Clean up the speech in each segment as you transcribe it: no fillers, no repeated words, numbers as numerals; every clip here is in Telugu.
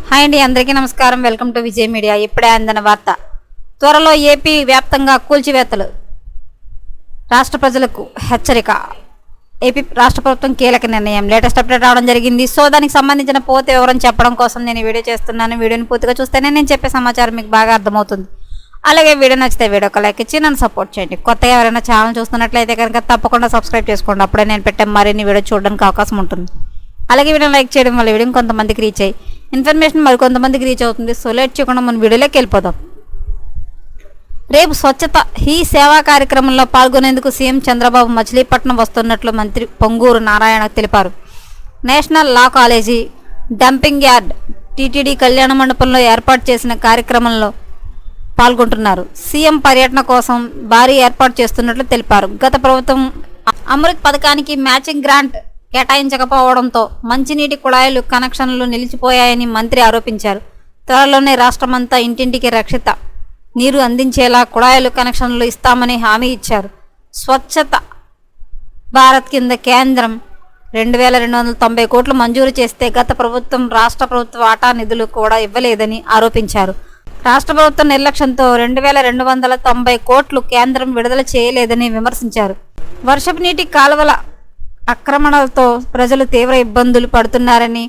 హాయ్ అండి, అందరికీ నమస్కారం. Welcome to Vijay media. ఇప్పుడే అందిన వార్త. త్వరలో ఏపీ వ్యాప్తంగా కూల్చివేతలు, రాష్ట్ర ప్రజలకు హెచ్చరిక. ఏపీ రాష్ట్ర ప్రభుత్వం కీలక నిర్ణయం. లేటెస్ట్ అప్డేట్ రావడం జరిగింది. సో దానికి సంబంధించిన పూర్తి వివరం చెప్పడం కోసం నేను వీడియో చేస్తున్నాను. వీడియోని పూర్తిగా చూస్తేనే నేను చెప్పే సమాచారం మీకు బాగా అర్థమవుతుంది. అలాగే వీడియో నచ్చితే వీడియోకి లైక్ ఇచ్చి నన్ను సపోర్ట్ చేయండి. కొత్తగా ఎవరైనా ఛానల్ చూస్తున్నట్లయితే కనుక తప్పకుండా సబ్స్క్రైబ్ చేసుకోండి. అప్పుడే నేను పెట్టే మరిన్ని వీడియో చూడడానికి అవకాశం ఉంటుంది. అలాగే వీడియో లైక్ చేయడం వల్ల వీడియో కొంతమందికి రీచ్ అయ్యి ఇన్ఫర్మేషన్ మరికొంతమందికి రీచ్ అవుతుంది. సో లేట్ చేయకుండా మన వీడియోలోకి వెళ్ళిపోదాం. రేపు స్వచ్ఛత హీ సేవా కార్యక్రమంలో పాల్గొనేందుకు సీఎం చంద్రబాబు మచిలీపట్నం వస్తున్నట్లు మంత్రి పొంగూరు నారాయణ తెలిపారు. నేషనల్ లా కాలేజీ డంపింగ్ యార్డ్ టీటీడీ కళ్యాణ మండపంలో ఏర్పాటు చేసిన కార్యక్రమంలో పాల్గొంటున్నారు. సీఎం పర్యటన కోసం భారీ ఏర్పాటు చేస్తున్నట్లు తెలిపారు. గత ప్రభుత్వం అమృత్ పథకానికి మ్యాచింగ్ గ్రాంట్ కేటాయించకపోవడంతో మంచినీటి కుళాయిలు కనెక్షన్లు నిలిచిపోయాయని మంత్రి ఆరోపించారు. త్వరలోనే రాష్ట్రమంతా ఇంటింటికి రక్షిత నీరు అందించేలా కుళాయిలు కనెక్షన్లు ఇస్తామని హామీ ఇచ్చారు. స్వచ్ఛత భారత్ కింద కేంద్రం 2290 కోట్లు మంజూరు చేస్తే గత ప్రభుత్వం రాష్ట్ర ప్రభుత్వ వాటా నిధులు కూడా ఇవ్వలేదని ఆరోపించారు. రాష్ట్ర ప్రభుత్వం నిర్లక్ష్యంతో 2290 కోట్లు కేంద్రం విడుదల చేయలేదని విమర్శించారు. వర్షపు నీటి కాలువల ఆక్రమణలతో ప్రజలు తీవ్ర ఇబ్బందులు పడుతున్నారని,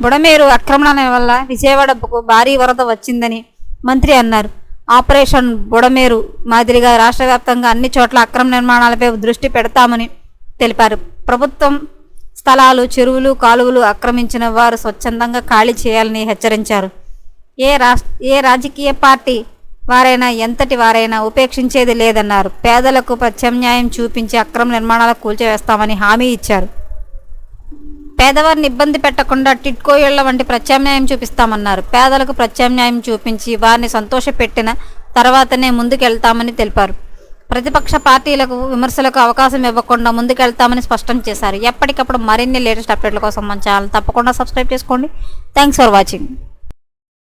బుడమేరు ఆక్రమణ వల్ల విజయవాడకు భారీ వరద వచ్చిందని మంత్రి అన్నారు. ఆపరేషన్ బుడమేరు మాదిరిగా రాష్ట్ర వ్యాప్తంగా అన్ని చోట్ల అక్రమ నిర్మాణాలపై దృష్టి పెడతామని తెలిపారు. ప్రభుత్వం స్థలాలు, చెరువులు, కాలువలు ఆక్రమించిన వారు స్వచ్ఛందంగా ఖాళీ చేయాలని హెచ్చరించారు. ఏ రాజకీయ పార్టీ వారైనా ఎంతటి వారైనా ఉపేక్షించేది లేదన్నారు. పేదలకు ప్రత్యామ్నాయం చూపించి అక్రమ నిర్మాణాలు కూల్చివేస్తామని హామీ ఇచ్చారు. పేదవారిని ఇబ్బంది పెట్టకుండా టిట్కో ఇళ్ల వంటి ప్రత్యామ్నాయం చూపిస్తామన్నారు. పేదలకు ప్రత్యామ్నాయం చూపించి వారిని సంతోషపెట్టిన తర్వాతనే ముందుకెళ్తామని తెలిపారు. ప్రతిపక్ష పార్టీలకు విమర్శలకు అవకాశం ఇవ్వకుండా ముందుకెళ్తామని స్పష్టం చేశారు. ఎప్పటికప్పుడు మరిన్ని లేటెస్ట్ అప్డేట్ల కోసం మన ఛానల్ తప్పకుండా సబ్స్క్రైబ్ చేసుకోండి. Thanks for watching.